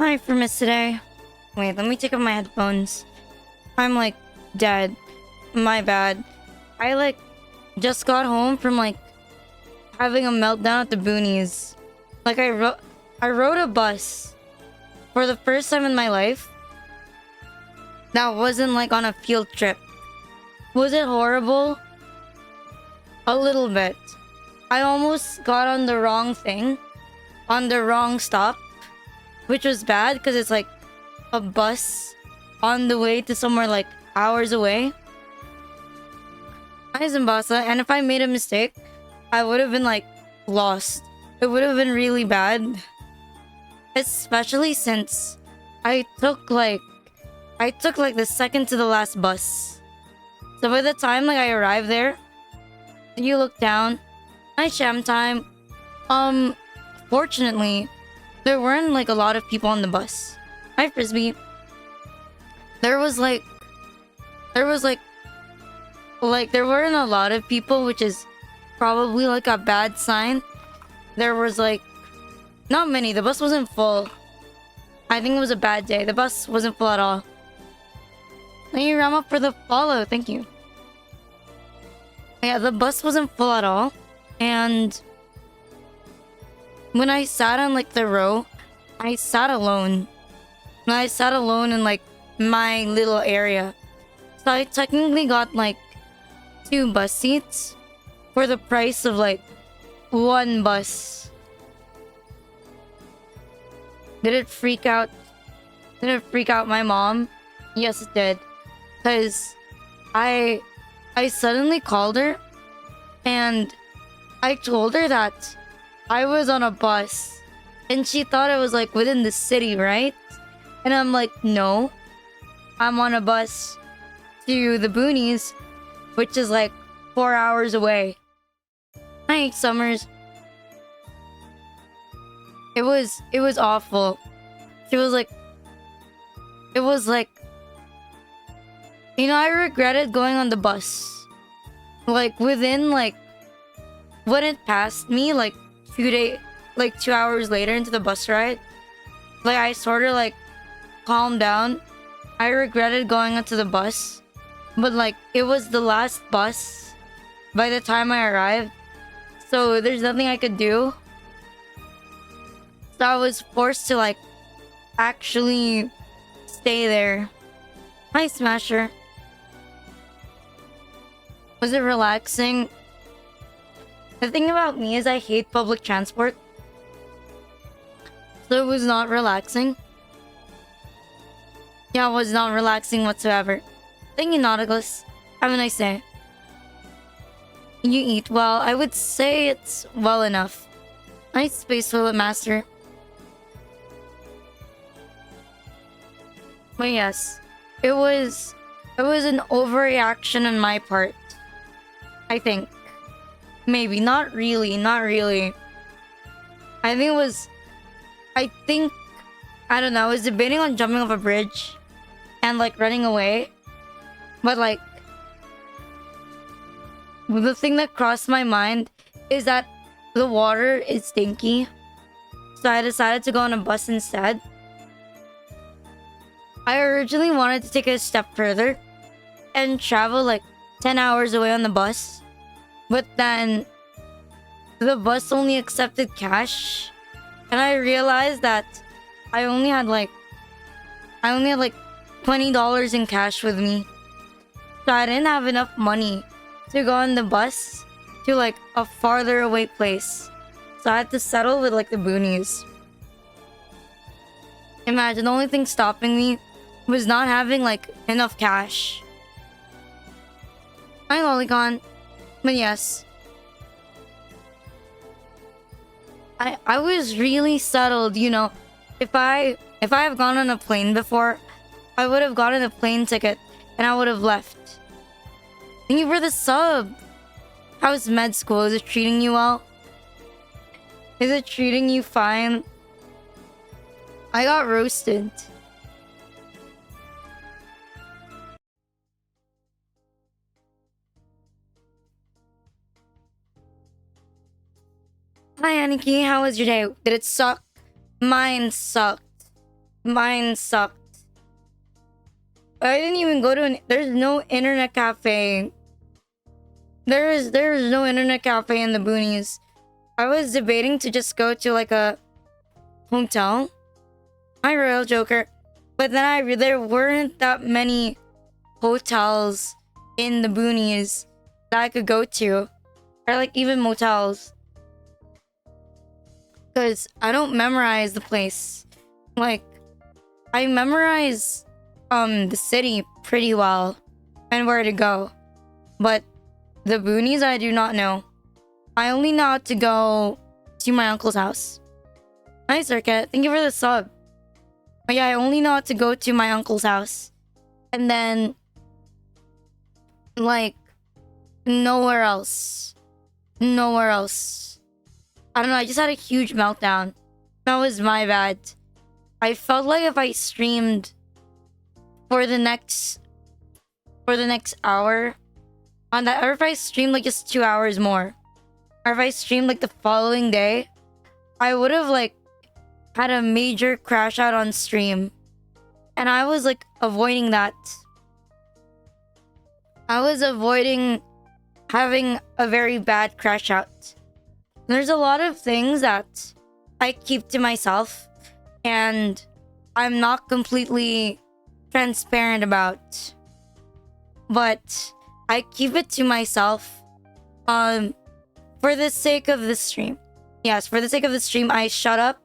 Hi for miss today. Wait, let me take off my headphones. I'm like dead. My bad. I just got home from having a meltdown at the boonies. I rode a bus for the first time in my life. That wasn't on a field trip. Was it horrible? A little bit. I almost got on the wrong thing, on the wrong stop, which was bad because it's a bus on the way to somewhere hours away. Hi Zimbasa, and if I made a mistake, I would have been lost. It would have been really bad. Especially since I took the second to the last bus. So by the time I arrived there, you look down, night sham time. Fortunately, there weren't a lot of people on the bus. Hi Frisbee. There weren't a lot of people, which is probably a bad sign. There was not many. The bus wasn't full. I think it was a bad day. The bus wasn't full at all. Thank you, Rama, for the follow. Thank you. Yeah, the bus wasn't full at all. And when I sat on the row, I sat alone. And I sat alone in my little area. So I technically got 2 bus seats for the price of 1 bus. Did it freak out? Did it freak out my mom? Yes, it did. Cause I suddenly called her and I told her that I was on a bus and she thought it was within the city, right? And I'm no, I'm on a bus to the boonies, which is 4 hours away. Hi, Summers. It was awful. She was I regretted going on the bus. Within when it passed me 2 hours later into the bus ride, I sort of calmed down. I regretted going onto the bus, but it was the last bus by the time I arrived, so there's nothing I could do. So I was forced to actually stay there. Hi Smasher. Was it relaxing? The thing about me is I hate public transport, so it was not relaxing. Yeah, it was not relaxing whatsoever. Thank you, Nautilus. Have a nice day. You eat well. I would say it's well enough. Nice space toilet master. But yes, it was an overreaction on my part. I think. Maybe. Not really. Not really. I don't know. I was debating on jumping off a bridge and running away. But the thing that crossed my mind is that the water is stinky. So I decided to go on a bus instead. I originally wanted to take it a step further and travel 10 hours away on the bus. But then the bus only accepted cash. And I realized that I only had $20 in cash with me. So I didn't have enough money to go on the bus to a farther away place. So I had to settle with the boonies. Imagine, the only thing stopping me was not having enough cash. Hi Lolicon. But yes, I was really settled, If I have gone on a plane before, I would have gotten a plane ticket and I would have left. Thank you for the sub. How's med school? Is it treating you well? Is it treating you fine? I got roasted. Hi Aniki, how was your day? Did it suck? Mine sucked. Mine sucked. I didn't even go to there's no internet cafe. There is no internet cafe in the boonies. I was debating to just go to like a hotel. My royal joker. But then there weren't that many hotels in the boonies that I could go to. Or like even motels. Because I don't memorize the place. Like, I memorize the city pretty well and where to go. But the boonies I do not know. I only know how to go to my uncle's house. Hi Circuit, thank you for the sub. But yeah, I only know how to go to my uncle's house. And then like nowhere else. Nowhere else. I don't know, I just had a huge meltdown. That was my bad. I felt like if I streamed for the next hour on that, or if I streamed like just 2 hours more, or if I streamed like the following day, I would have like had a major crash out on stream. And I was like avoiding that. I was avoiding having a very bad crash out. There's a lot of things that I keep to myself and I'm not completely transparent about. But I keep it to myself for the sake of the stream. Yes, for the sake of the stream, I shut up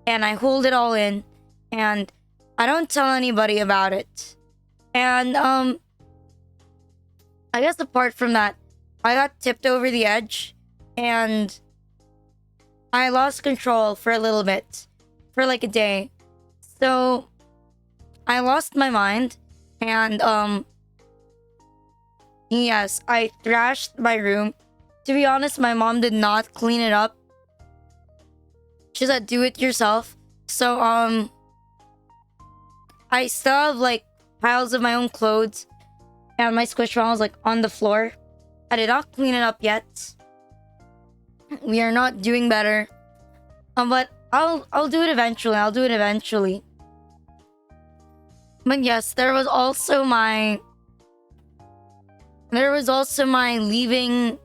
and I hold it all in and I don't tell anybody about it. And I guess apart from that, I got tipped over the edge and I lost control for a little bit, for like a day. So I lost my mind and yes, I thrashed my room. To be honest, my mom did not clean it up. She said do it yourself. So I still have like piles of my own clothes and my Squishmallows like on the floor. I did not clean it up yet. We are not doing better. But I'll do it eventually. I'll do it eventually. But yes, there was also my leaving.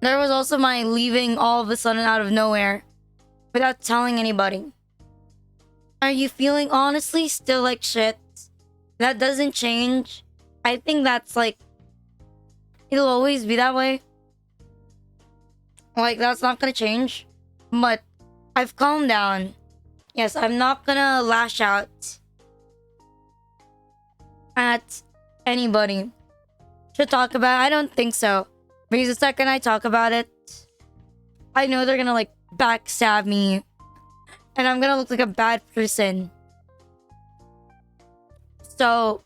There was also my leaving all of a sudden out of nowhere without telling anybody. Are you feeling honestly still like shit? That doesn't change. I think that's like, it'll always be that way. Like, that's not gonna change. But I've calmed down. Yes, I'm not gonna lash out at anybody to talk about. I don't think so. Because the second I talk about it, I know they're gonna like backstab me. And I'm gonna look like a bad person. So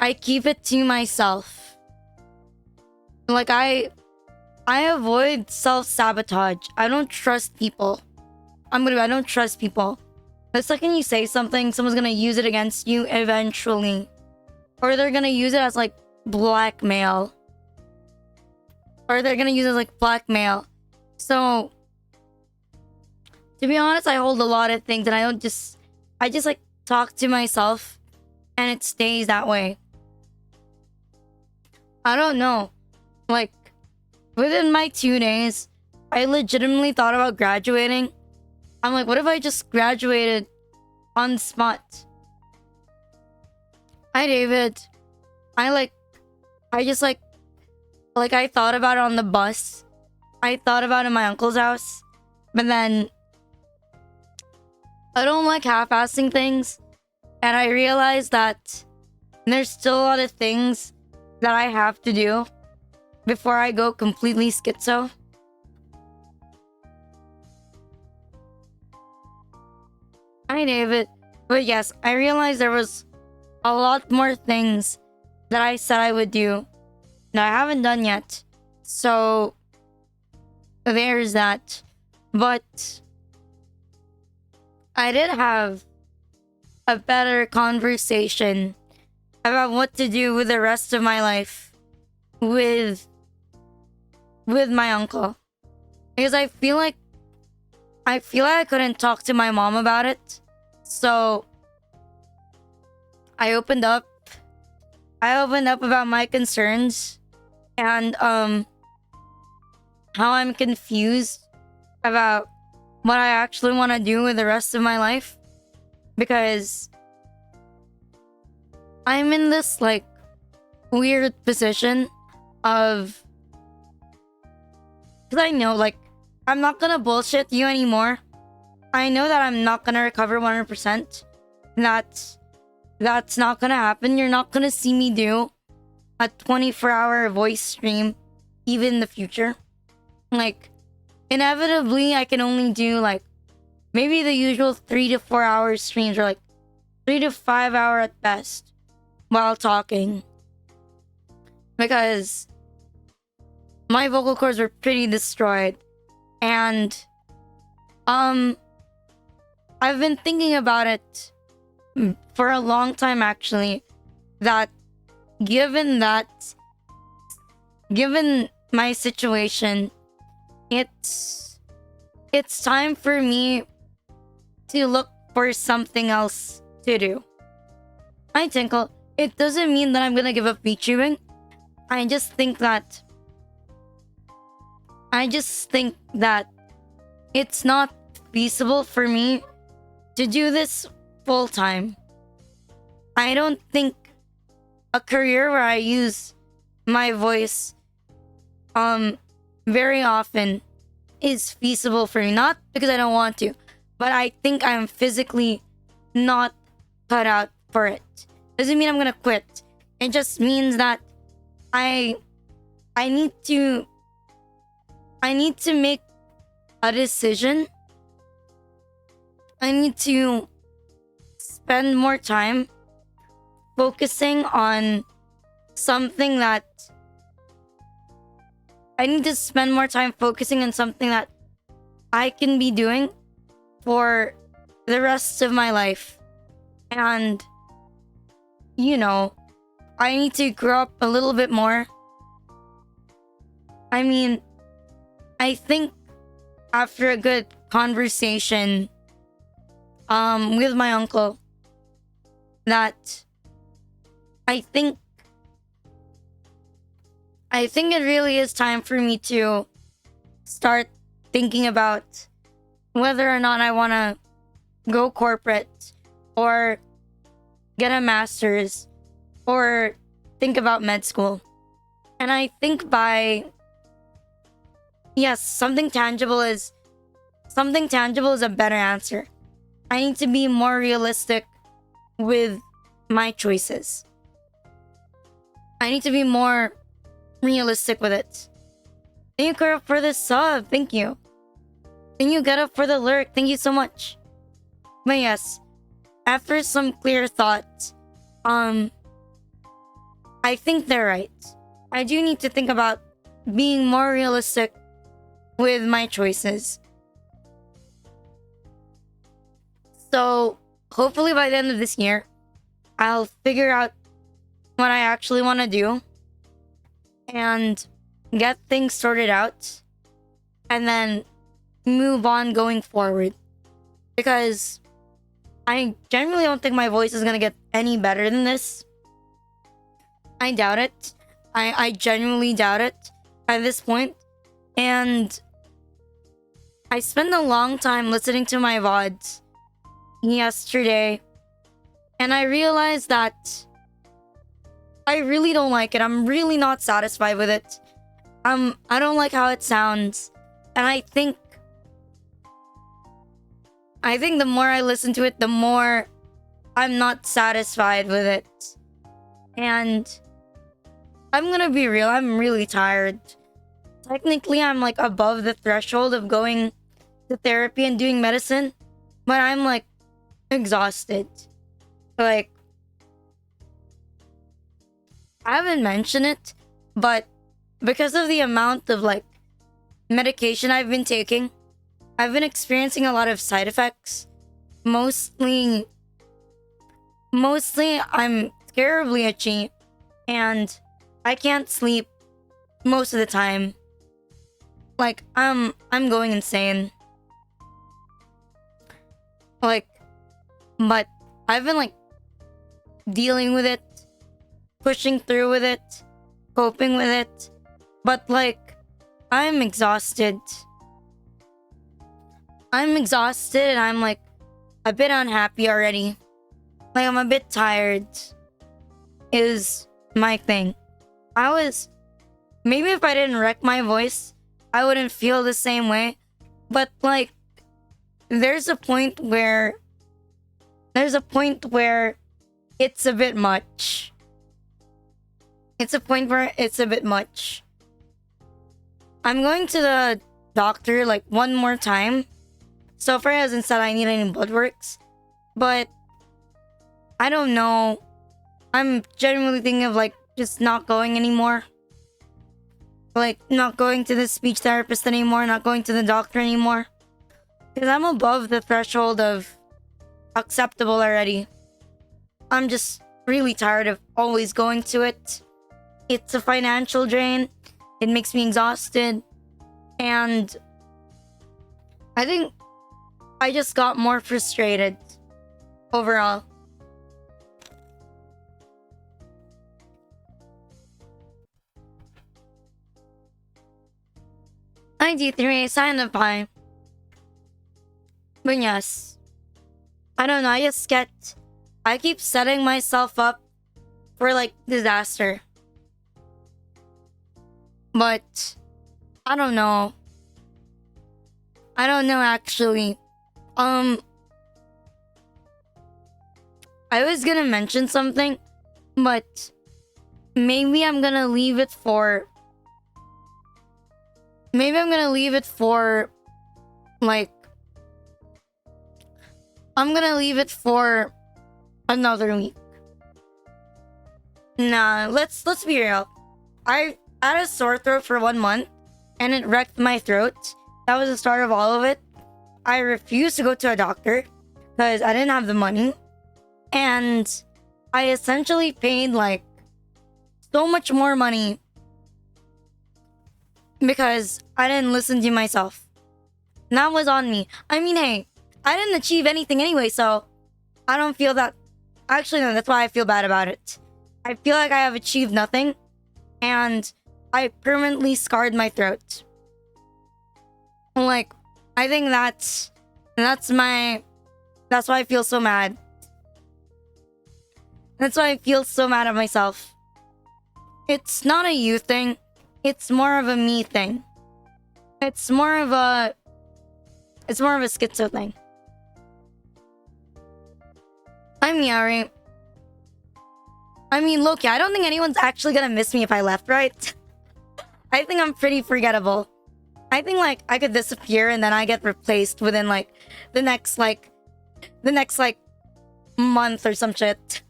I keep it to myself. Like I avoid self-sabotage. I don't trust people. I don't trust people. The second you say something, someone's gonna use it against you eventually. Or they're gonna use it as like blackmail. So to be honest, I hold a lot of things and I just like talk to myself and it stays that way. I don't know. Like within my 2 days, I legitimately thought about graduating. I'm like, what if I just graduated on the spot? Hi David. I thought about it on the bus. I thought about it in my uncle's house. But then I don't like half-assing things. And I realized that there's still a lot of things that I have to do before I go completely schizo. Hi David. But yes, I realized there was a lot more things that I said I would do that I haven't done yet. So there's that. But I did have a better conversation about what to do with the rest of my life with my uncle. Because I feel like I couldn't talk to my mom about it. So I opened up. I opened up about my concerns and how I'm confused about what I actually want to do with the rest of my life, because I'm in this like weird position of, because I know, like, I'm not gonna bullshit you anymore. I know that I'm not gonna recover 100%. That's not gonna happen. You're not gonna see me do a 24-hour voice stream even in the future. Like, inevitably, I can only do like maybe the usual 3 to 4 hour streams, or like 3 to 5 hour at best while talking, because my vocal cords were pretty destroyed. And I've been thinking about it for a long time, actually, that given my situation, it's time for me to look for something else to do. I tinkle. It doesn't mean that I'm gonna give up VTubing. I just think that it's not feasible for me to do this full time. I don't think a career where I use my voice very often is feasible for me. Not because I don't want to, but I think I'm physically not cut out for it. Doesn't mean I'm gonna quit. It just means that I need to make a decision. I need to spend more time focusing on something that I can be doing for the rest of my life. And, you know, I need to grow up a little bit more. I mean, I think after a good conversation with my uncle, that I think it really is time for me to start thinking about whether or not I want to go corporate, or get a master's, or think about med school. And I think something tangible is a better answer. I need to be more realistic with my choices. I need to be more realistic with it. Thank you, Kara, for the sub. Thank you. Thank you, Get Up, for the lurk. Thank you so much. But yes, after some clear thought, I think they're right. I do need to think about being more realistic with my choices. So hopefully by the end of this year, I'll figure out what I actually want to do and get things sorted out, and then move on going forward. Because I genuinely don't think my voice is going to get any better than this. I doubt it. I genuinely doubt it at this point. And I spent a long time listening to my VODs yesterday, and I realized that I really don't like it. I'm really not satisfied with it. I don't like how it sounds. And I think the more I listen to it, the more I'm not satisfied with it. And I'm gonna be real, I'm really tired. Technically, I'm like above the threshold of going to therapy and doing medicine, but I'm like exhausted. Like, I haven't mentioned it, but because of the amount of like medication I've been taking, I've been experiencing a lot of side effects. Mostly I'm terribly itchy, and I can't sleep most of the time. Like, I'm going insane. Like, But I've been like dealing with it, pushing through with it, coping with it. But like, I'm exhausted. I'm exhausted and I'm like a bit unhappy already. Like, I'm a bit tired, is my thing. Maybe if I didn't wreck my voice, I wouldn't feel the same way. But like, there's a point where it's a bit much. It's a point where it's a bit much. I'm going to the doctor like one more time. So far, he hasn't said I need any blood works. But I don't know. I'm genuinely thinking of like just not going anymore. Like, not going to the speech therapist anymore, not going to the doctor anymore. Because I'm above the threshold of acceptable already. I'm just really tired of always going to it. It's a financial drain. It makes me exhausted. And I think I just got more frustrated overall. 93 sign of pie. But yes. I don't know, I keep setting myself up for like disaster. But I don't know. I don't know actually. I was gonna mention something, but maybe I'm gonna leave it for like, I'm gonna leave it for another week. Nah, let's be real. I had a sore throat for 1 month and it wrecked my throat. That was the start of all of it. I refused to go to a doctor because I didn't have the money. And I essentially paid like so much more money because I didn't listen to myself. And that was on me. I mean, hey, I didn't achieve anything anyway, so I don't feel that. Actually, no, that's why I feel bad about it. I feel like I have achieved nothing, and I permanently scarred my throat. Like, I think that's why I feel so mad. That's why I feel so mad at myself. It's not a you thing. It's more of a me thing. It's more of a schizo thing. I'm Yari. I mean, Loki, I don't think anyone's actually gonna miss me if I left, right? I think I'm pretty forgettable. I think like I could disappear and then I get replaced within like the next month or some shit.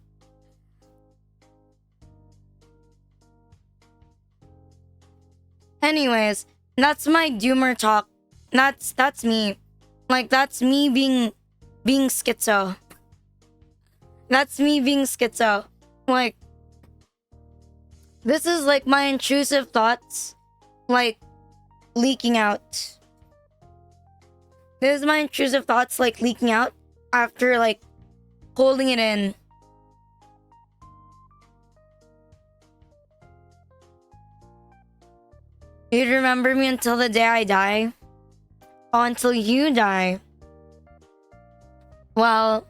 Anyways, that's my doomer talk. That's me. Like, that's me being schizo. That's me being schizo. Like, this is like my intrusive thoughts, like, leaking out. This is my intrusive thoughts, like, leaking out after, like, holding it in. You'd remember me until the day I die? Oh, until you die. Well,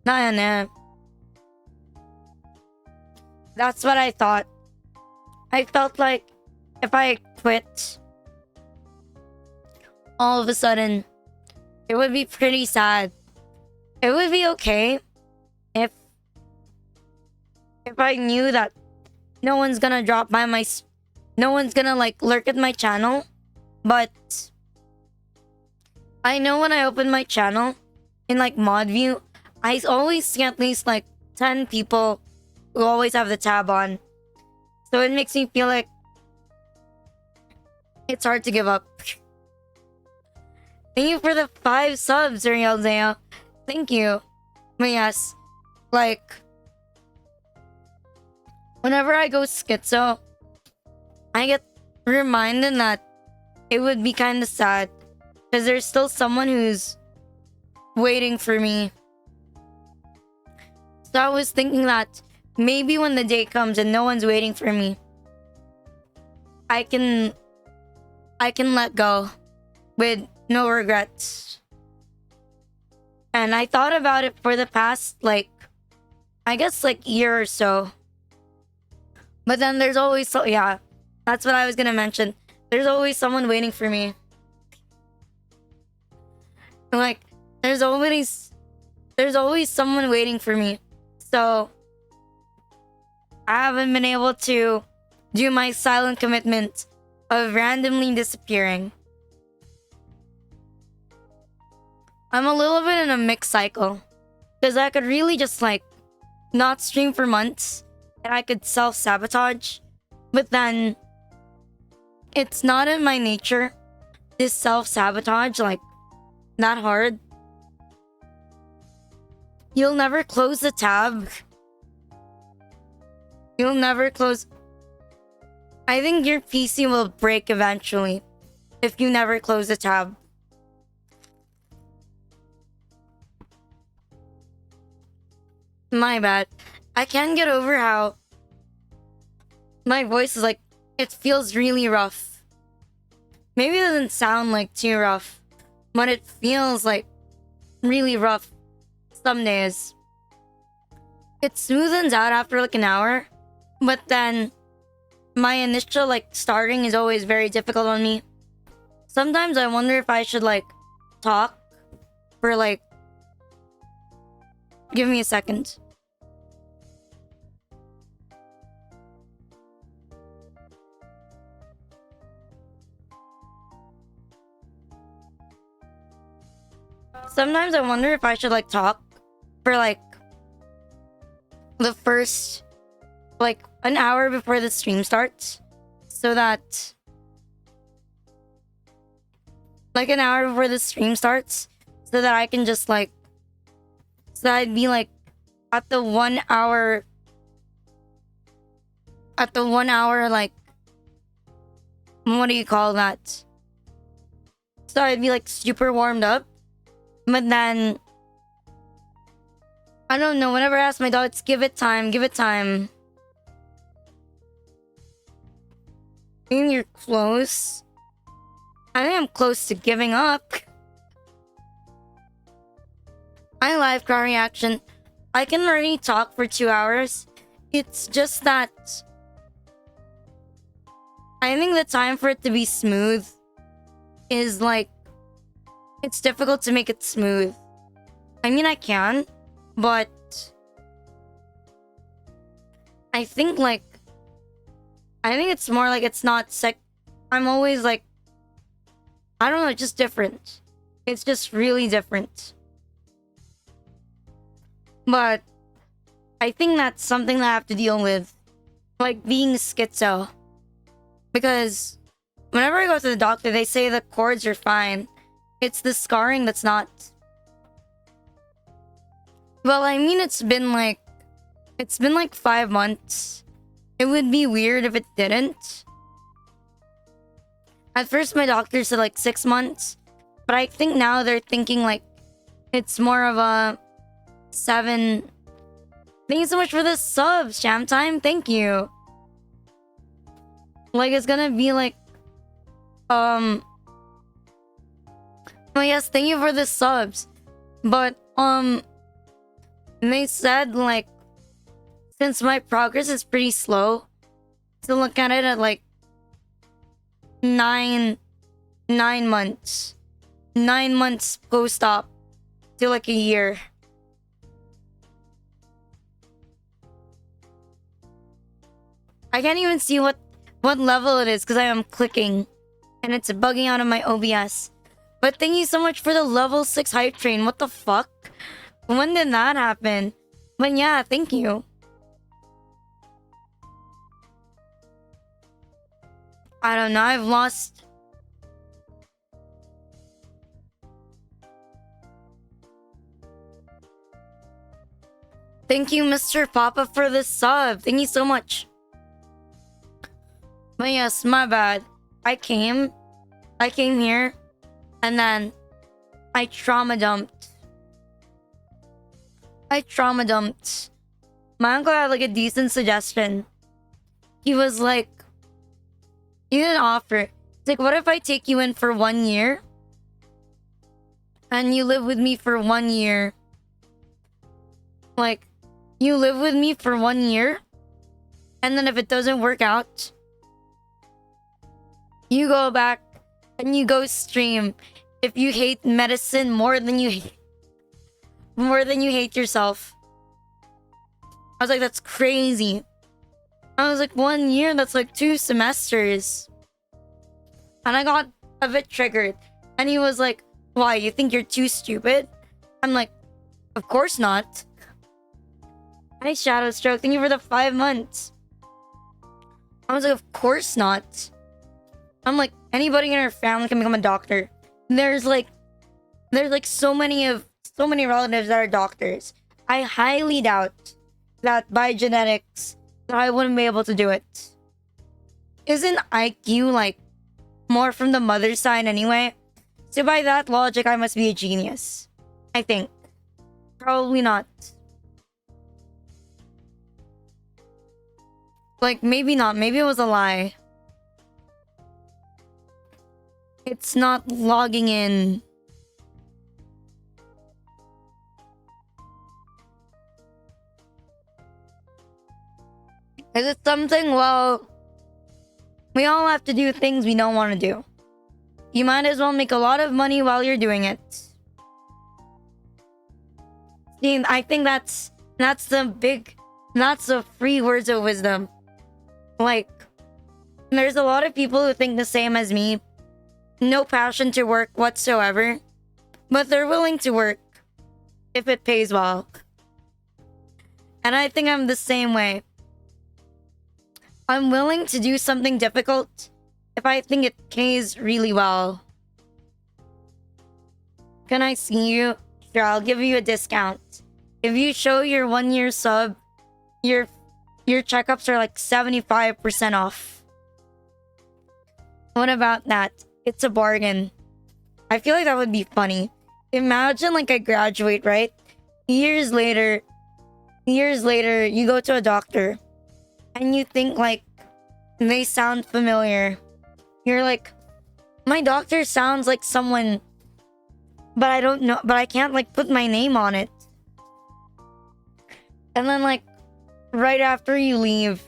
nah. That's what I thought. I felt like if I quit, all of a sudden, it would be pretty sad. It would be okay if I knew that no one's gonna drop by no one's gonna like lurk at my channel. But I know when I open my channel in like mod view, I always see at least like 10 people who always have the tab on. So it makes me feel like it's hard to give up. Thank you for the 5 subs, Uriel Zaya. Thank you. But yes, like, whenever I go schizo, I get reminded that it would be kind of sad because there's still someone who's waiting for me. So I was thinking that maybe when the day comes and no one's waiting for me, I can let go with no regrets. And I thought about it for the past I guess year or so. But then there's always yeah, that's what I was gonna mention. There's always someone waiting for me. Like there's always someone waiting for me. So I haven't been able to do my silent commitment of randomly disappearing. I'm a little bit in a mixed cycle. Because I could really just not stream for months and I could self-sabotage. But then it's not in my nature, this self-sabotage, that hard. You'll never close the tab. You'll never close. I think your PC will break eventually if you never close the tab. My bad. I can't get over how my voice is it feels really rough. Maybe it doesn't sound too rough, but it feels really rough some days. It smoothens out after an hour, but then my initial starting is always very difficult on me. Sometimes I wonder if I should talk for give me a second. Sometimes I wonder if I should talk for the first an hour before the stream starts, so that an hour before the stream starts, so that I can just so that I'd be at the 1 hour what do you call that? So I'd be super warmed up. But then I don't know, whenever I ask my dog, it's give it time. I think you're close. I think I'm close to giving up. I live crowd reaction. I can already talk for 2 hours. It's just that I think the time for it to be smooth is it's difficult to make it smooth. I mean, I can, but I think it's more it's not I'm always I don't know, it's just different. It's just really different. But I think that's something that I have to deal with, being schizo. Because whenever I go to the doctor, they say the cords are fine. It's the scarring that's not. Well, I mean, it's been 5 months. It would be weird if it didn't. At first, my doctor said 6 months, but I think now they're thinking it's more of a 7. Thank you so much for the subs, Sham Time. Thank you. It's gonna be oh yes, thank you for the subs. But they said since my progress is pretty slow, to look at it at 9 months. 9 months post-op to a year. I can't even see what level it is because I am clicking and it's bugging out of my OBS. But thank you so much for the level 6 hype train. What the fuck? When did that happen? But yeah, thank you. I don't know, I've lost. Thank you, Mr. Papa, for the sub. Thank you so much. But yes, my bad. I came here, and then I trauma dumped My uncle had like a decent suggestion. He was like, he didn't offer. It's like, what if I take you in for 1 year? And you live with me for 1 year. Like, you live with me for 1 year. And then if it doesn't work out, you go back and you go stream. If you hate medicine more than you hate yourself. I was like, that's crazy. I was like, 1 year, that's like 2 semesters. And I got a bit triggered. And he was like, why, you think you're too stupid? I'm like, of course not. Hi, Shadow Stroke, thank you for the 5 months. I was like, of course not. I'm like, anybody in our family can become a doctor. There's like so many relatives that are doctors. I highly doubt that by genetics that I wouldn't be able to do it. Isn't IQ like more from the mother's side anyway? So by that logic, I must be a genius. I think. Probably not. Like, maybe not. Maybe it was a lie. It's not logging in. Is it something? Well, we all have to do things we don't want to do. You might as well make a lot of money while you're doing it. See, I think that's the free words of wisdom. Like, there's a lot of people who think the same as me. No passion to work whatsoever. But they're willing to work if it pays well. And I think I'm the same way. I'm willing to do something difficult if I think it pays really well. Can I see you? Sure, I'll give you a discount. If you show your 1 year sub, your checkups are like 75% off. What about that? It's a bargain. I feel like that would be funny. Imagine like I graduate, right? Years later, you go to a doctor and you think like they sound familiar. You're like, my doctor sounds like someone, but I don't know, but I can't like put my name on it. And then like right after you leave,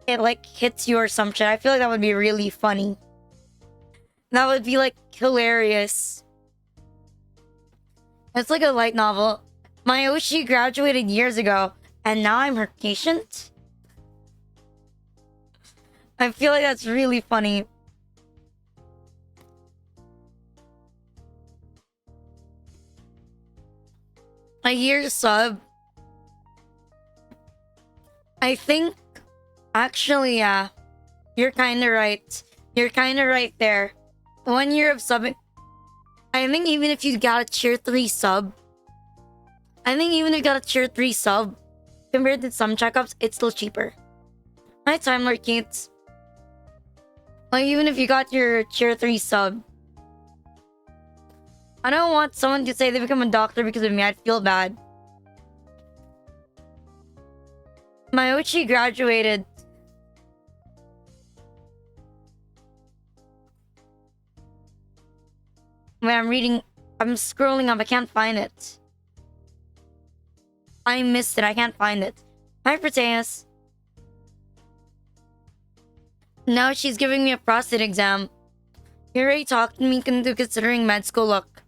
it like hits you or some shit. I feel like that would be really funny. That would be like hilarious. It's like a light novel. My Oshi graduated years ago, and now I'm her patient. I feel like that's really funny. A year sub. I think, actually, yeah. You're kinda right. You're kinda right there. 1 year of subbing. I think even if you got a tier 3 sub, compared to some checkups, it's still cheaper. My Time Lord Keats. Like, even if you got your tier 3 sub, I don't want someone to say they become a doctor because of me. I'd feel bad. My Ochi graduated. When I'm scrolling up, I can't find it. I missed it, I can't find it. Hi, Proteus. Now she's giving me a prostate exam. You already talked me into considering med school. Look,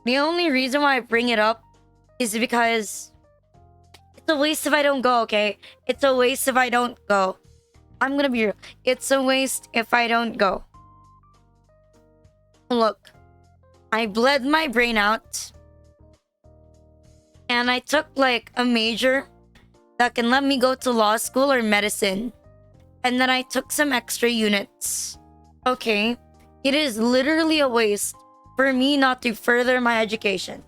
the only reason why I bring it up is because it's a waste if I don't go, okay? It's a waste if I don't go. I'm gonna be real. It's a waste if I don't go. Look, I bled my brain out. And I took like a major that can let me go to law school or medicine. And then I took some extra units. Okay, it is literally a waste for me not to further my education.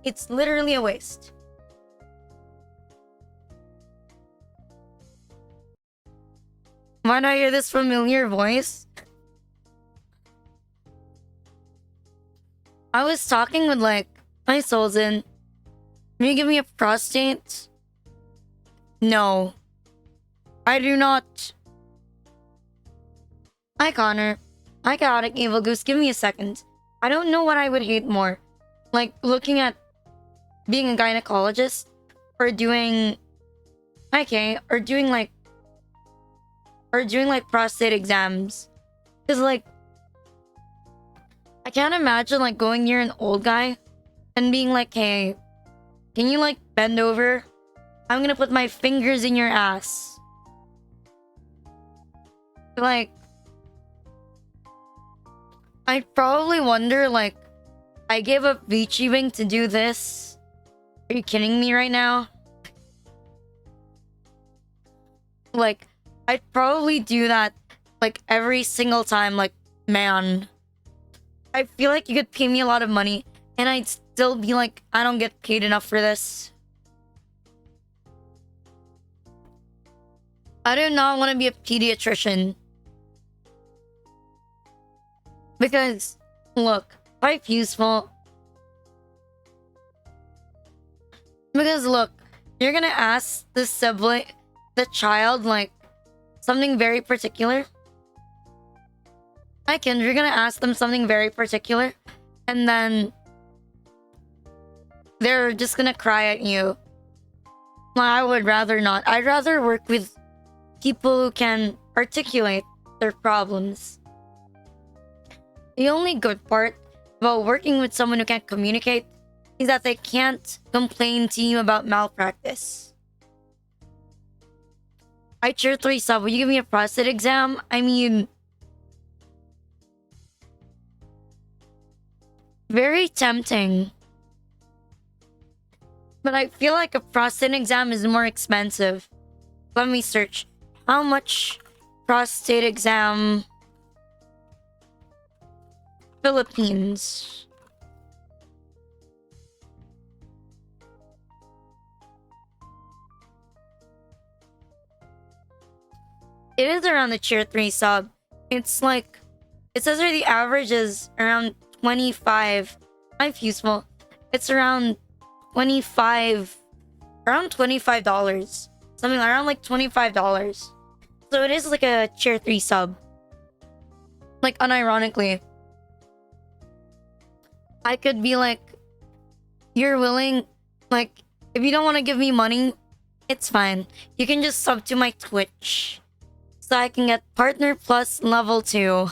It's literally a waste. Why do I hear this familiar voice? I was talking with like my soul's in. Can you give me a prostate? No, I do not. Hi, Connor. Hi, Chaotic Evil Goose. Give me a second. I don't know what I would hate more. Like, looking at being a gynecologist, or doing... Okay, or doing like prostate exams. Cause like, I can't imagine like going near an old guy and being like, hey, can you like bend over? I'm gonna put my fingers in your ass. Like, I'd probably wonder like, I gave up VTubing to do this. Are you kidding me right now? Like, I'd probably do that like every single time. Like, man, I feel like you could pay me a lot of money and I'd still be like, I don't get paid enough for this. I do not want to be a pediatrician. Because, look, life's useful. Because, look, you're gonna ask the sibling, the child, like, something very particular. Hi, Kendra, you're gonna ask them something very particular, and then they're just gonna cry at you. I would rather not. I'd rather work with people who can articulate their problems. The only good part about working with someone who can't communicate is that they can't complain to you about malpractice. I tier 3 sub. Will you give me a prostate exam? I mean, very tempting. But I feel like a prostate exam is more expensive. Let me search. How much prostate exam? Philippines. It is around the tier 3 sub. It's like, it says here the average is around 25. Life useful. It's around 25, around $25. Something around like $25. So it is like a tier 3 sub. Like, unironically. I could be like, you're willing, like, if you don't want to give me money, it's fine. You can just sub to my Twitch. So I can get partner plus level 2.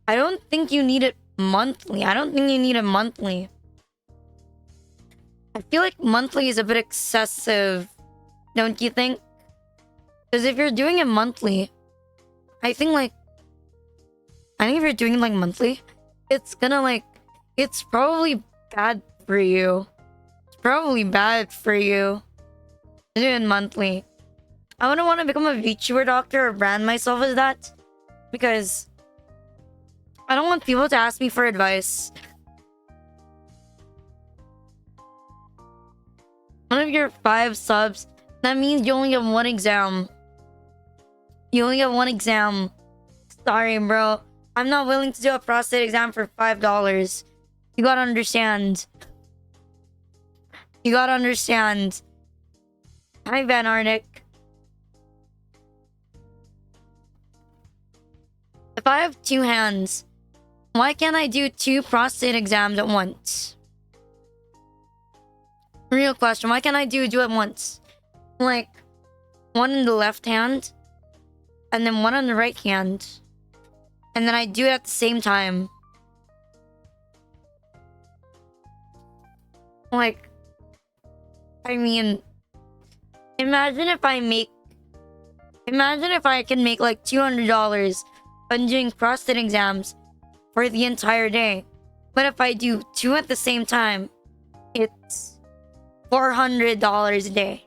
I don't think you need it monthly. I don't think you need it monthly. I feel like monthly is a bit excessive. Don't you think? Because if you're doing it monthly, I think if you're doing it like monthly, it's gonna like, it's probably bad for you. It's probably bad for you. Doing monthly. I wouldn't want to become a VTuber doctor or brand myself as that, because I don't want people to ask me for advice. One of your 5 subs, that means you only have 1 exam. You only have 1 exam. Sorry, bro. I'm not willing to do a prostate exam for $5. You gotta understand. You gotta understand. Hi, Van Arctic. If I have 2 hands, why can't I do 2 prostate exams at once? Real question. Why can't I do it once? Like, 1 in the left hand, and then 1 on the right hand. And then I do it at the same time. Like, I mean, imagine if I can make like $200 on doing prostate exams for the entire day. But if I do 2 at the same time, it's $400 a day.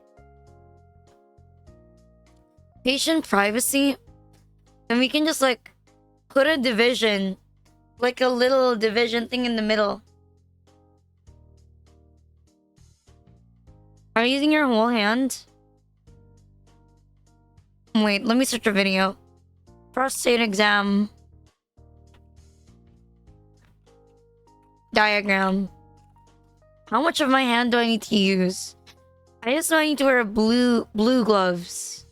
Patient privacy. And we can just like put a division, like a little division thing in the middle. Are you using your whole hand? Wait, let me search a video. Prostate exam. Diagram. How much of my hand do I need to use? I just know I need to wear blue gloves.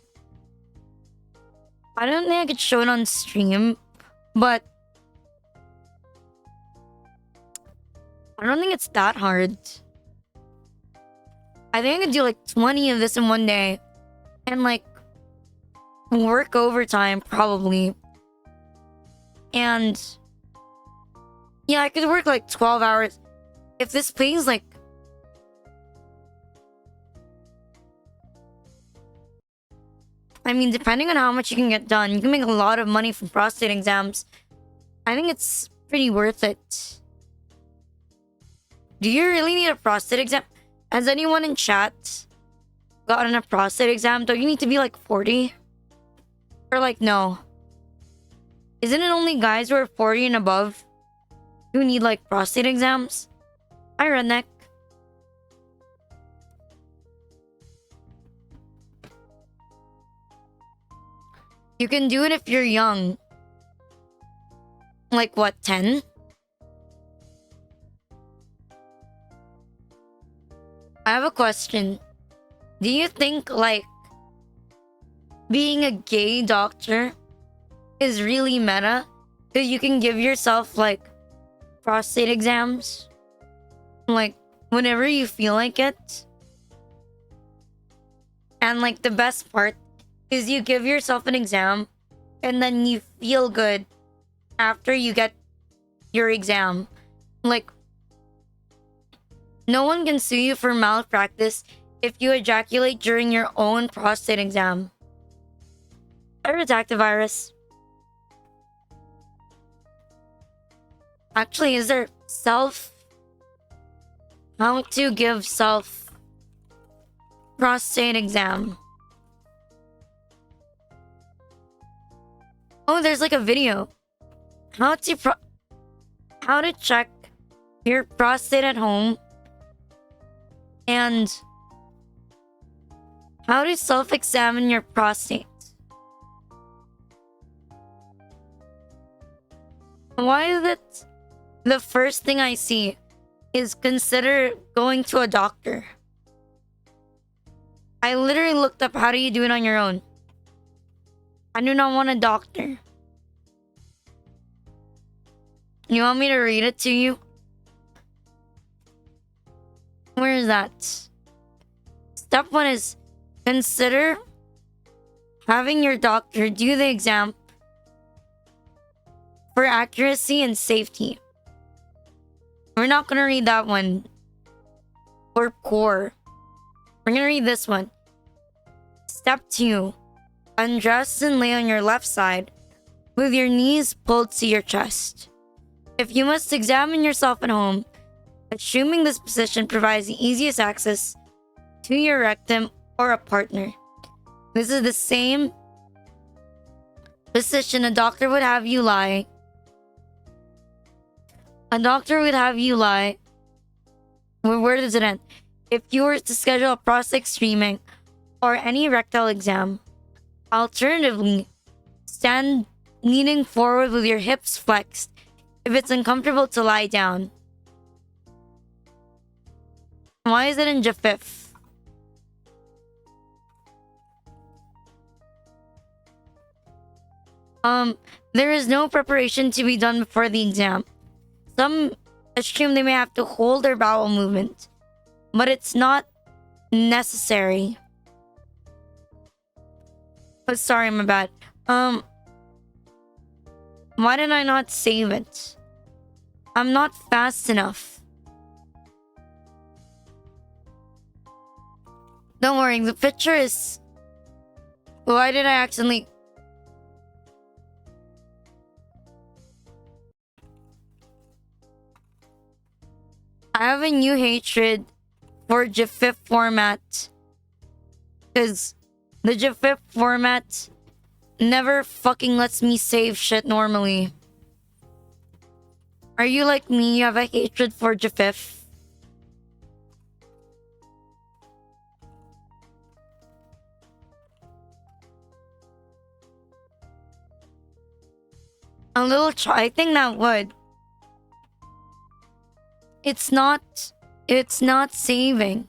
I don't think I could show it on stream, but I don't think it's that hard. I think I could do like 20 of this in one day and like work overtime probably. And yeah, I could work like 12 hours. If this pays like I mean, depending on how much you can get done, you can make a lot of money from prostate exams. I think it's pretty worth it. Do you really need a prostate exam? Has anyone in chat gotten a prostate exam? Don't you need to be like 40? Or like, no. Isn't it only guys who are 40 and above who need like prostate exams? Hi, Redneck. You can do it if you're young. Like what, 10? I have a question. Do you think like being a gay doctor is really meta? Because you can give yourself like prostate exams like whenever you feel like it. And like the best part is you give yourself an exam and then you feel good after you get your exam. Like, no one can sue you for malpractice if you ejaculate during your own prostate exam. I attacked the virus. Actually, is there how to give self prostate exam? Oh, there's like a video. How to check your prostate at home and how to self-examine your prostate. Why is it the first thing I see is consider going to a doctor? I literally looked up how do you do it on your own. I do not want a doctor. You want me to read it to you? Where is that? Step 1 is consider having your doctor do the exam for accuracy and safety. We're not going to read that one. Or core. We're going to read this one. Step 2. Undress and lay on your left side with your knees pulled to your chest. If you must examine yourself at home, assuming this position provides the easiest access to your rectum or a partner. This is the same position a doctor would have you lie. A doctor would have you lie. Where does it end? If you were to schedule a prostate streaming or any rectal exam. Alternatively, stand leaning forward with your hips flexed if it's uncomfortable to lie down. Why is it in Jafif? There is no preparation to be done before the exam. Some assume they may have to hold their bowel movement, but it's not necessary. Oh, sorry, my bad. Why did I not save it? I'm not fast enough. Don't worry, the picture is... Why did I accidentally... I have a new hatred for GIF format. Because the GIF format never fucking lets me save shit normally. Are you like me? You have a hatred for GIF? A little I think that would. It's not It's not saving.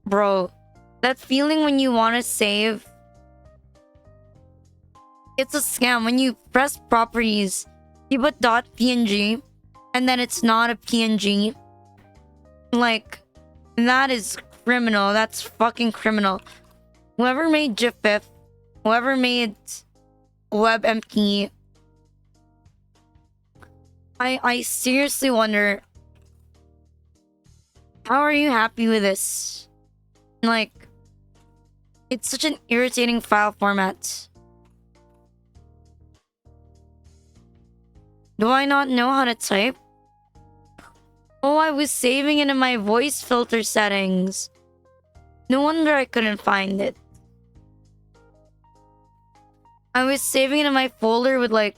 Bro, that feeling when you want to save, it's a scam. When you press properties, you put .png, and then it's not a PNG. Like, that is criminal. That's fucking criminal. Whoever made GIF, whoever made WebMP, I seriously wonder, how are you happy with this? Like, it's such an irritating file format. Do I not know how to type? Oh, I was saving it in my voice filter settings. No wonder I couldn't find it. I was saving it in my folder with like...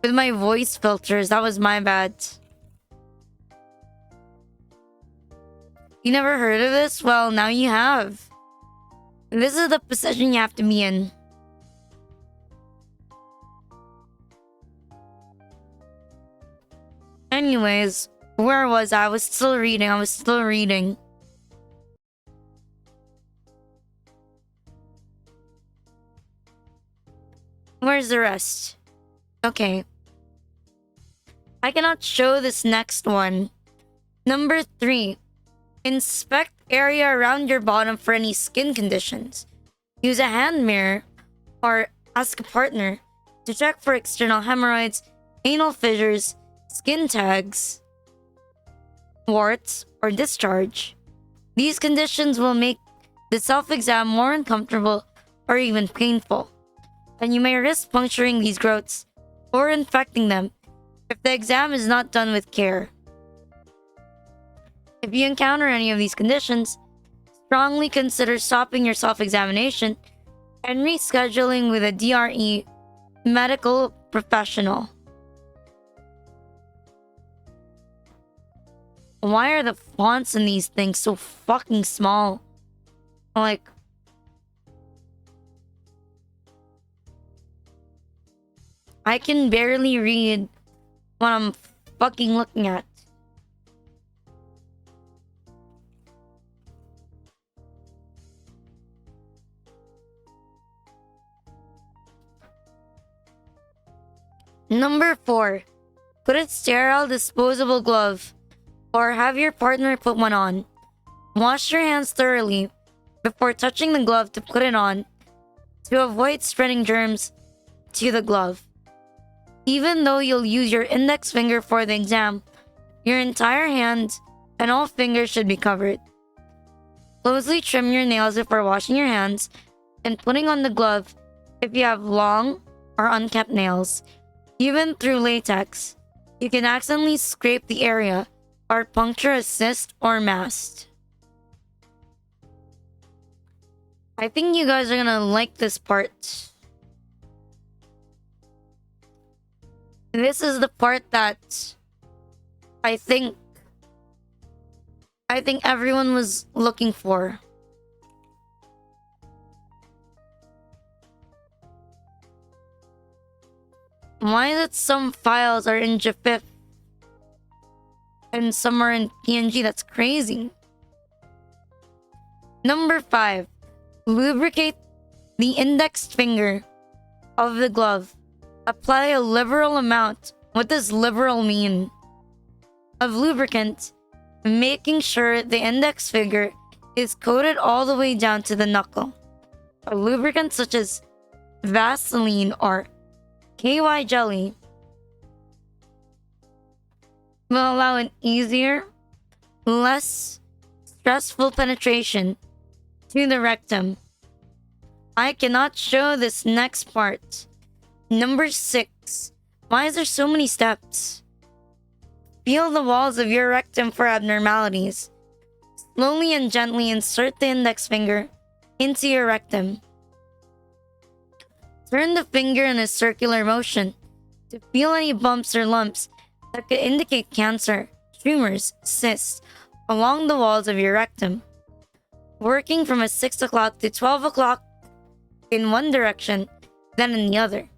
with my voice filters. That was my bad. You never heard of this? Well, now you have. This is the position you have to be in. Anyways, where was I? I was still reading. Where's the rest? Okay. I cannot show this next one. Number 3. Inspect area around your bottom for any skin conditions. Use a hand mirror or ask a partner to check for external hemorrhoids, anal fissures, skin tags, warts, or discharge. These conditions will make the self-exam more uncomfortable or even painful, and you may risk puncturing these growths or infecting them if the exam is not done with care. If you encounter any of these conditions, strongly consider stopping your self-examination and rescheduling with a DRE medical professional. Why are the fonts in these things so fucking small? Like... I can barely read what I'm fucking looking at. Number 4. Put a sterile disposable glove or have your partner put one on. Wash your hands thoroughly before touching the glove to put it on to avoid spreading germs to the glove. Even though you'll use your index finger for the exam, your entire hand and all fingers should be covered. Closely trim your nails before washing your hands and putting on the glove if you have long or unkept nails. Even through latex, you can accidentally scrape the area or puncture a cyst or mast. I think you guys are gonna like this part. This is the part that I think everyone was looking for. Why is it some files are in GIF and some are in PNG? That's crazy. Number 5. Lubricate the index finger of the glove. Apply a liberal amount. What does liberal mean? Of lubricant, making sure the index finger is coated all the way down to the knuckle. A lubricant such as Vaseline or KY jelly will allow an easier, less stressful penetration to the rectum. I cannot show this next part. Number 6. Why is there so many steps? Feel the walls of your rectum for abnormalities. Slowly and gently insert the index finger into your rectum. Turn the finger in a circular motion to feel any bumps or lumps that could indicate cancer, tumors, cysts along the walls of your rectum. Working from a 6 o'clock to 12 o'clock in one direction, then in the other.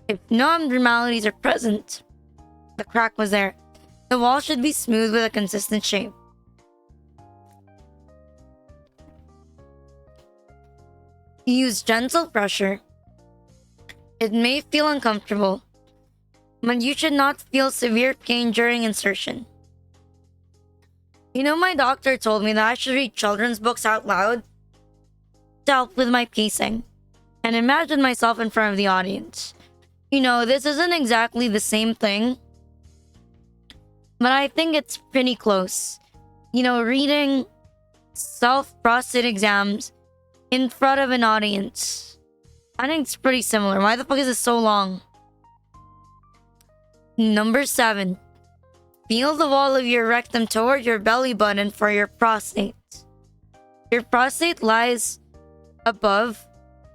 If no abnormalities are present, the crack was there. The wall should be smooth with a consistent shape. Use gentle pressure. It may feel uncomfortable, but you should not feel severe pain during insertion. You know, my doctor told me that I should read children's books out loud to help with my pacing and imagine myself in front of the audience. You know, this isn't exactly the same thing, but I think it's pretty close. You know, reading self-prostate exams in front of an audience. I think it's pretty similar. Why the fuck is it so long? Number 7. Feel the wall of your rectum toward your belly button for your prostate. Your prostate lies above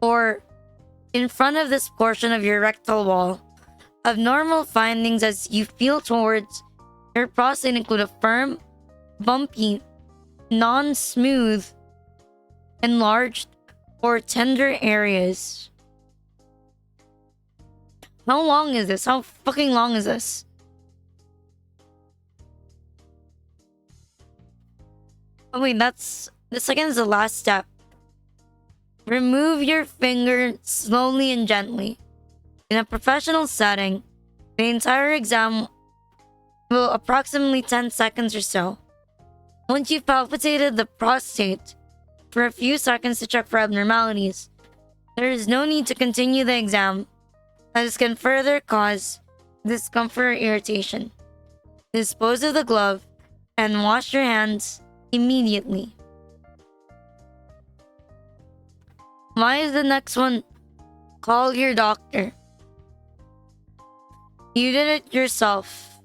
or in front of this portion of your rectal wall. Abnormal findings as you feel towards your prostate include a firm, bumpy, non-smooth, enlarged, or tender areas. How long is this? How fucking long is this? Oh wait, that's... The second is the last step. Remove your finger slowly and gently. In a professional setting, the entire exam will approximately 10 seconds or so. Once you've palpated the prostate for a few seconds to check for abnormalities, there is no need to continue the exam, as this can further cause discomfort or irritation. Dispose of the glove and wash your hands immediately. Why is the next one? Call your doctor. You did it yourself.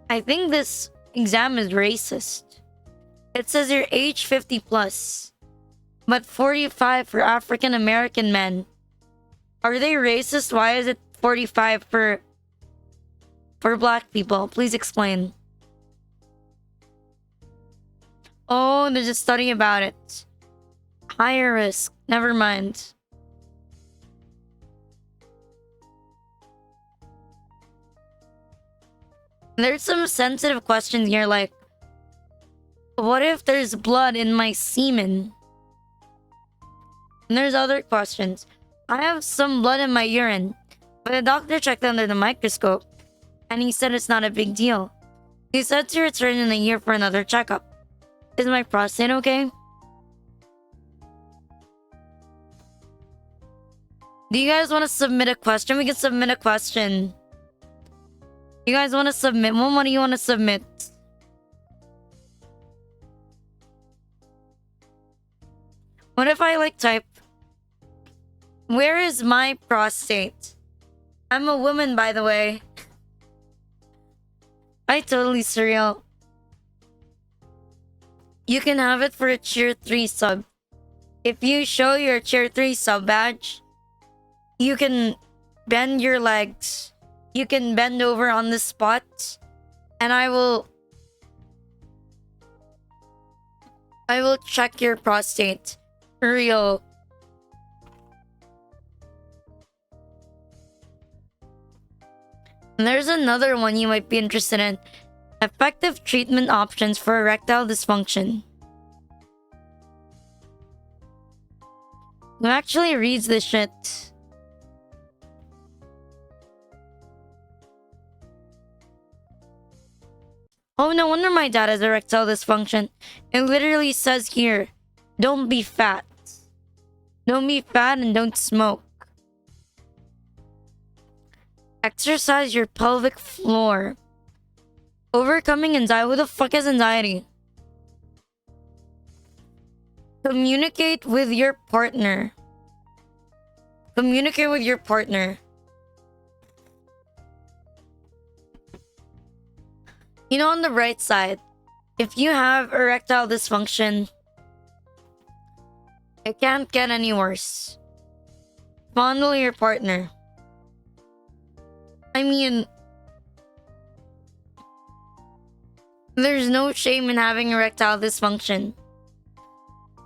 I think this exam is racist. It says you're age 50 plus, but 45 for African American men. Are they racist? Why is it 45 for black people? Please explain. Oh, there's a study about it. Higher risk. Never mind. There's some sensitive questions here, like, what if there's blood in my semen? And there's other questions. I have some blood in my urine, but the doctor checked under the microscope, and he said it's not a big deal. He said to return in a year for another checkup. Is my prostate okay? Do you guys want to submit a question? We can submit a question. You guys want to submit one? What do you want to submit? What if I like type, where is my prostate? I'm a woman, by the way. I totally surreal. You can have it for a tier 3 sub. If you show your tier 3 sub badge, you can bend your legs. You can bend over on the spot, and I will check your prostate. For real. And there's another one you might be interested in. Effective treatment options for erectile dysfunction. Who actually reads this shit? Oh, no wonder my dad has erectile dysfunction. It literally says here, don't be fat. Don't be fat and don't smoke. Exercise your pelvic floor. Overcoming anxiety. Who the fuck has anxiety? Communicate with your partner. Communicate with your partner. You know, on the right side, if you have erectile dysfunction, it can't get any worse. Fondle your partner. I mean, there's no shame in having erectile dysfunction.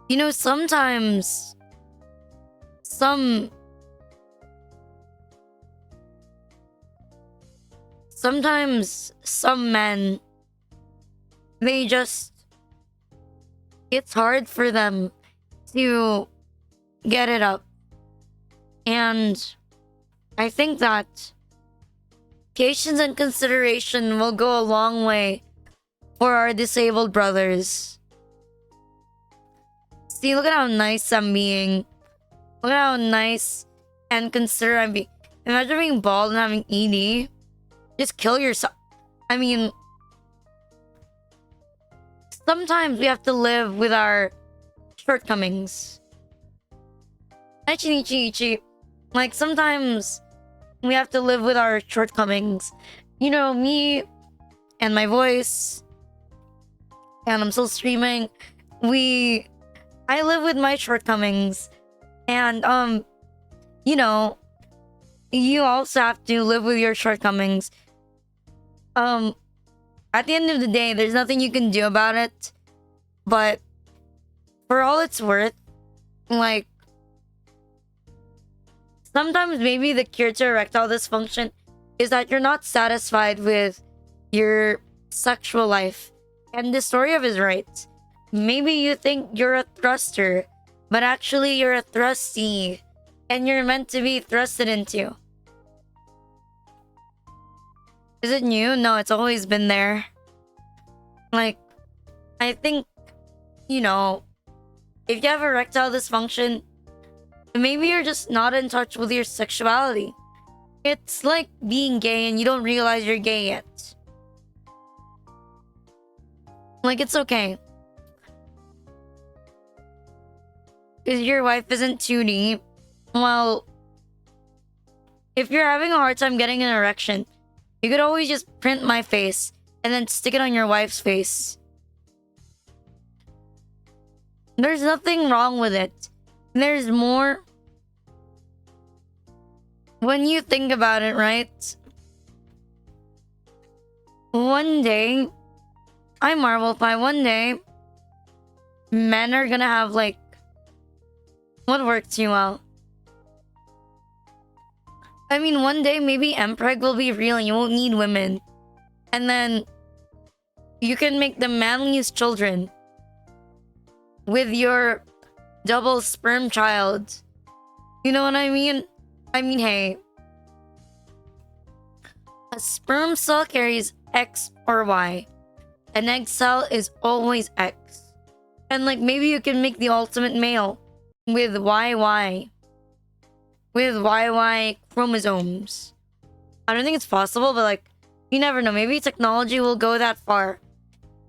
You know, sometimes some sometimes some men, they just, it's hard for them to get it up. And I think that patience and consideration will go a long way for our disabled brothers. See, look at how nice I'm being. Look at how nice and considerate I'm being. Imagine being bald and having ED. Just kill yourself. I mean, sometimes we have to live with our shortcomings. Ichi. Like, sometimes we have to live with our shortcomings. You know, me and my voice, and I'm still streaming. I live with my shortcomings. And, you know, you also have to live with your shortcomings. At the end of the day, there's nothing you can do about it. But for all it's worth, like, sometimes maybe the cure to erectile dysfunction is that you're not satisfied with your sexual life. And the story of is right. Maybe you think you're a thruster, but actually you're a thrusty. And you're meant to be thrusted into. Is it new? No, it's always been there. Like, I think, you know, if you have erectile dysfunction, maybe you're just not in touch with your sexuality. It's like being gay and you don't realize you're gay yet. Like, it's okay. Because your wife isn't 2D. Well, if you're having a hard time getting an erection, you could always just print my face and then stick it on your wife's face. There's nothing wrong with it. There's more. When you think about it, right? One day, I marvel by one day, men are gonna have like, what works you well? I mean, one day maybe MPreg will be real and you won't need women. And then you can make the manliest children with your double sperm child. You know what I mean? I mean, hey. A sperm cell carries X or Y. An egg cell is always X. And like maybe you can make the ultimate male with YY. With YY chromosomes. I don't think it's possible, but like, you never know. Maybe technology will go that far.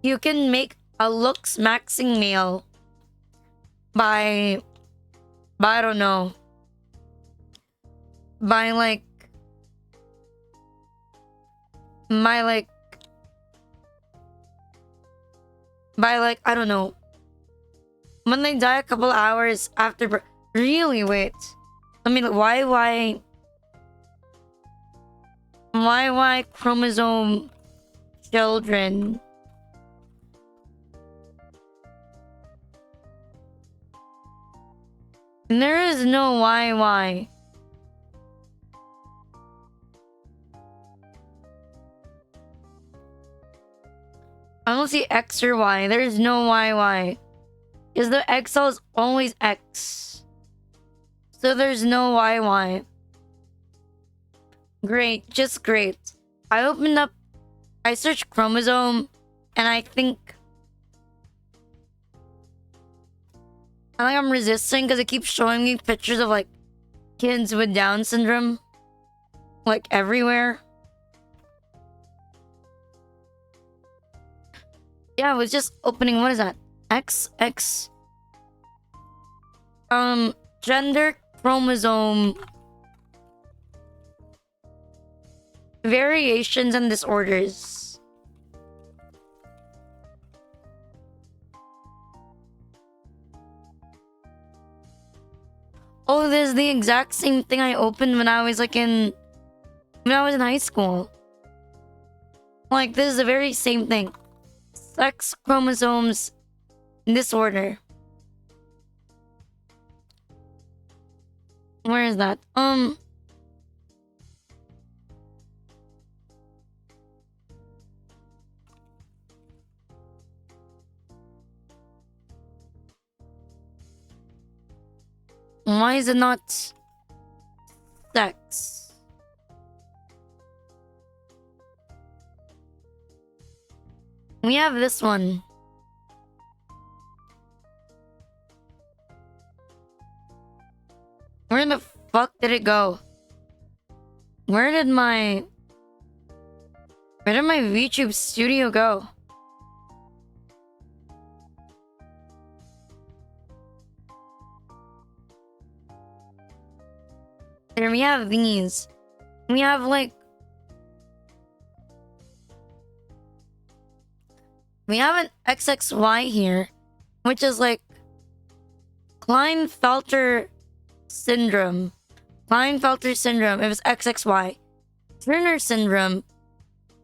You can make a looks maxing male by I don't know. By like I don't know. When they die a couple hours after birth. Really? Wait. I mean, why chromosome children? There is no why. I don't see X or Y. There is no why. Because the X cell is always X. So there's no why. Great, just great. I searched chromosome, and I think I'm resisting because it keeps showing me pictures of like kids with Down syndrome, like everywhere. Yeah, I was just opening. What is that? X. Gender chromosome variations and disorders. Oh, this is the exact same thing I opened when I was in high school. Like, this is the very same thing. Sex chromosomes disorder. Where is that? Why is it not sex? We have this one. Where the fuck did it go? Where did my VTube studio go? Here we have these. We have like... We have an XXY here, which is like Klinefelter syndrome. Klinefelter syndrome. It was XXY. Turner syndrome.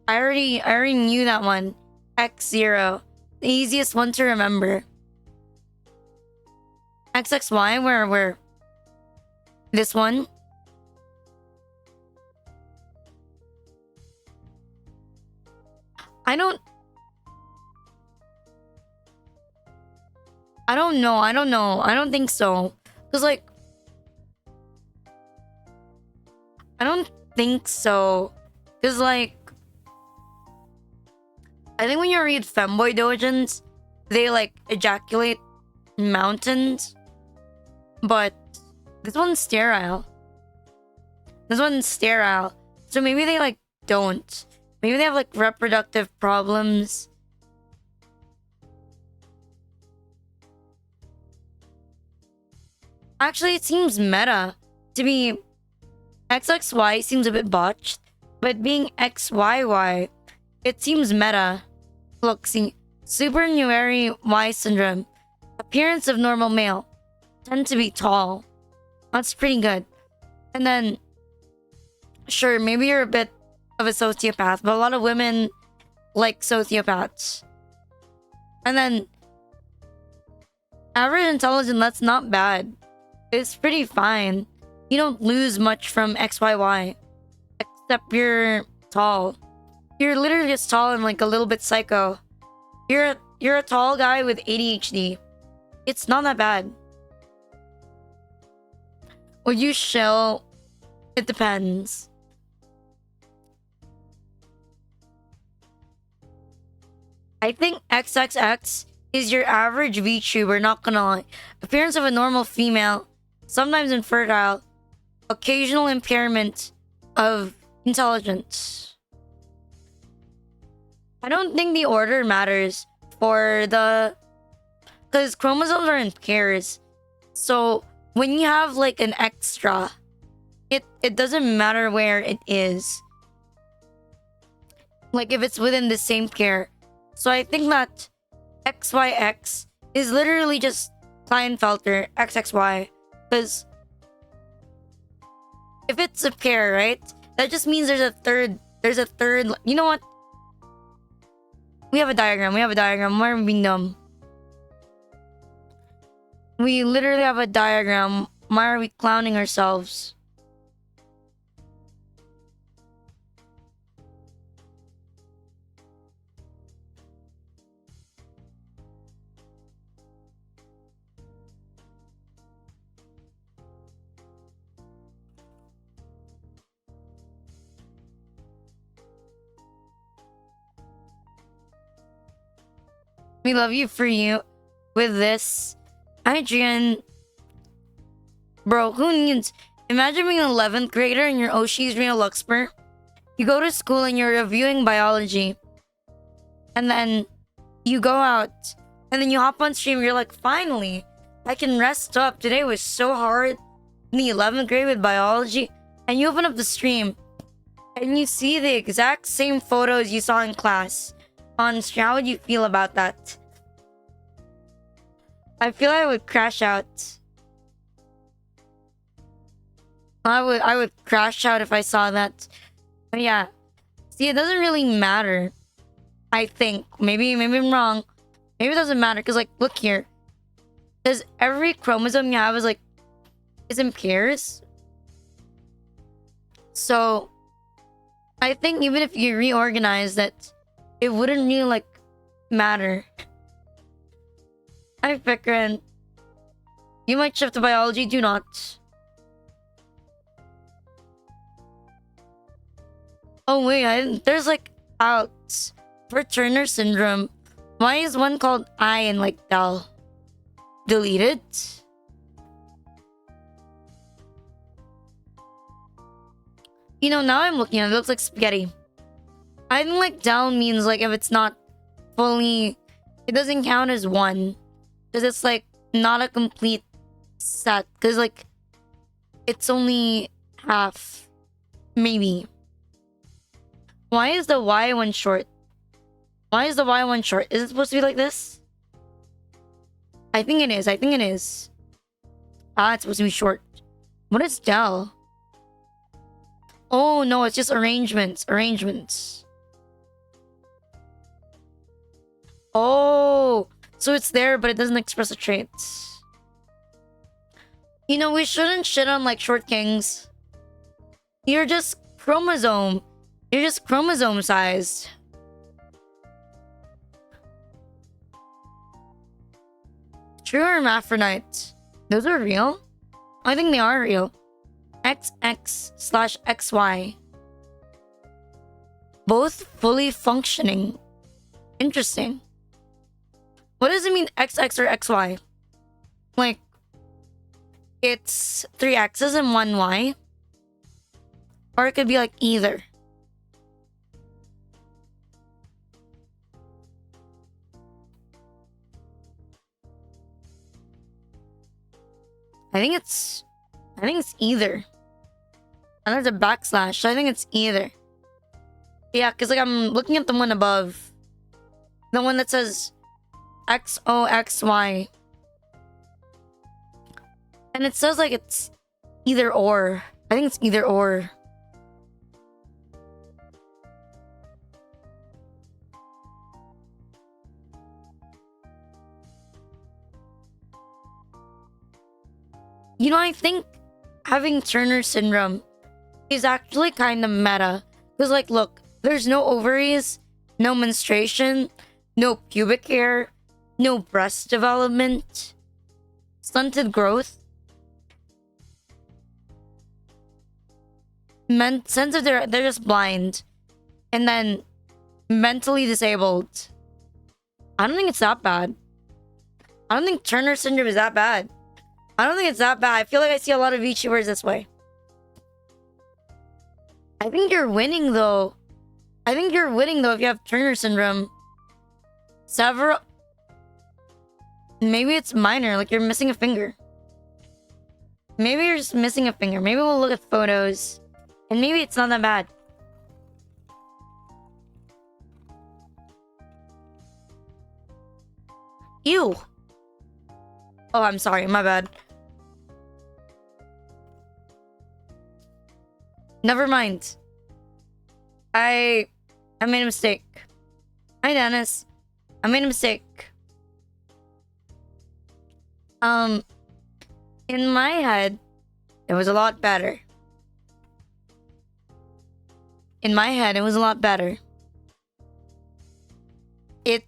I already knew that one. X0. The easiest one to remember. XXY, where? This one? I don't know. I don't think so. Cause like... I don't think so. Cause like... I think when you read femboy dojins, they like ejaculate mountains. But this one's sterile. This one's sterile. So maybe they like don't. Maybe they have like reproductive problems. Actually, it seems meta to be... XXY seems a bit botched, but being XYY, it seems meta. Look, see, supernumerary Y syndrome, appearance of normal male, tend to be tall. That's pretty good. And then, sure, maybe you're a bit of a sociopath, but a lot of women like sociopaths. And then, average intelligence, that's not bad. It's pretty fine. You don't lose much from XYY. Except you're tall. You're literally just tall and like a little bit psycho. You're a tall guy with ADHD. It's not that bad. Would you shill? It depends. I think XXX is your average VTuber, not gonna lie. Appearance of a normal female, sometimes infertile, occasional impairment of intelligence. I don't think the order matters for the... Because chromosomes are in pairs. So when you have like an extra, it doesn't matter where it is. Like if it's within the same pair. So I think that XYX is literally just Klinefelter XXY. Because if it's a pair, right? That just means there's a third... You know what? We have a diagram. Why are we being dumb? We literally have a diagram. Why are we clowning ourselves? We love you for you with this. Adrian. Bro, who needs... Imagine being an 11th grader in your Oshi's Reno Luxper. You go to school and you're reviewing biology. And then you go out. And then you hop on stream. You're like, finally, I can rest up. Today was so hard in the 11th grade with biology. And you open up the stream. And you see the exact same photos you saw in class on stream. How would you feel about that? I feel I would crash out. I would crash out if I saw that. But yeah. See, it doesn't really matter. I think. Maybe I'm wrong. Maybe it doesn't matter. Because, like, look here. Because every chromosome you have is in pairs. So, I think even if you reorganize that, it wouldn't really, like, matter. Hi, Fikran. You might shift to biology. Do not. Oh wait, there's like outs for Turner syndrome. Why is one called I and like Del? Deleted? You know, now I'm looking at it, it looks like spaghetti. I think like Del means like if it's not fully, it doesn't count as one. Because it's like not a complete set. Because like it's only half. Maybe. Why is the Y one short? Why is the Y one short? Is it supposed to be like this? I think it is. I think it is. Ah, it's supposed to be short. What is Del? Oh no, it's just arrangements. Arrangements. Oh, so it's there, but it doesn't express the traits. You know, we shouldn't shit on like short kings. You're just chromosome. You're just chromosome sized. True hermaphrodites. Those are real? I think they are real. XX/XY. Both fully functioning. Interesting. What does it mean XX or XY? Like, it's 3 X's and 1 Y? Or it could be like either. I think it's either. And there's a backslash, so I think it's either. Yeah, because like I'm looking at the one above. The one that says XOXY. And it says like it's either or. I think it's either or. You know, I think having Turner syndrome is actually kind of meta. Because, like, look, there's no ovaries, no menstruation, no pubic hair, no breast development, stunted growth. Sense of they're just blind. And then mentally disabled. I don't think it's that bad. I don't think Turner syndrome is that bad. I don't think it's that bad. I feel like I see a lot of VTubers this way. I think you're winning though. I think you're winning though if you have Turner syndrome. Several... Maybe it's minor, like you're missing a finger. Maybe you're just missing a finger. Maybe we'll look at photos. And maybe it's not that bad. Ew. Oh, I'm sorry. My bad. Never mind. I made a mistake. Hi, Dennis. I made a mistake. In my head, it was a lot better. In my head, it was a lot better. It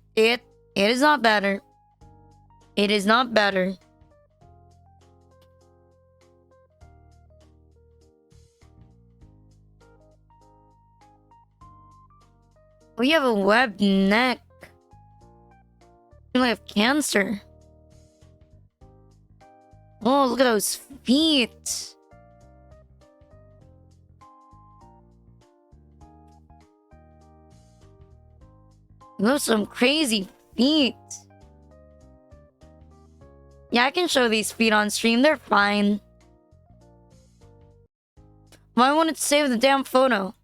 is not better. It is not better. We have a webbed neck. I have cancer. Oh, look at those feet. Those are some crazy feet. Yeah, I can show these feet on stream. They're fine. Why won't it save the damn photo?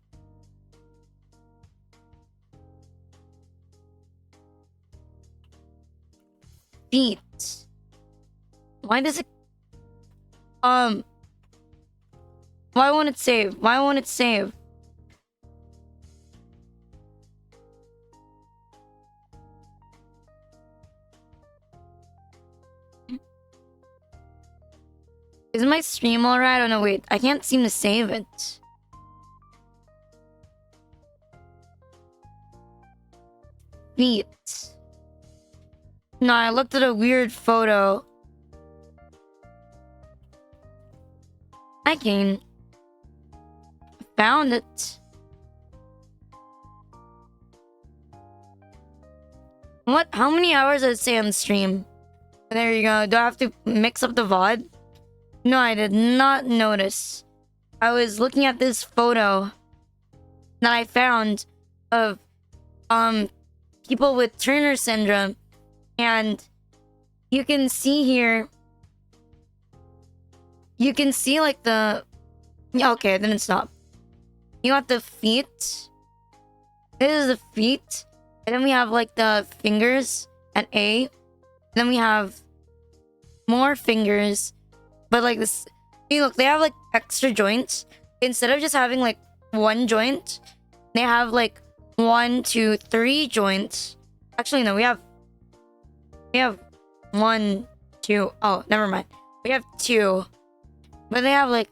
Feet. Why does it... Why won't it save? Why won't it save? Is my stream alright? Oh no, wait. I can't seem to save it. Feet. No, I looked at a weird photo. I can found it. What? How many hours did it say on stream? There you go. Do I have to mix up the VOD? No, I did not notice. I was looking at this photo that I found of people with Turner syndrome, and you can see here. You can see like the. Yeah, okay, then it stopped. You got the feet. This is the feet. And then we have like the fingers at A. Then we have more fingers. But like this. See, look, they have like extra joints. Instead of just having like one joint, they have like 1, 2, 3 joints. Actually, no, we have 1, 2. Oh, never mind. We have 2. But they have like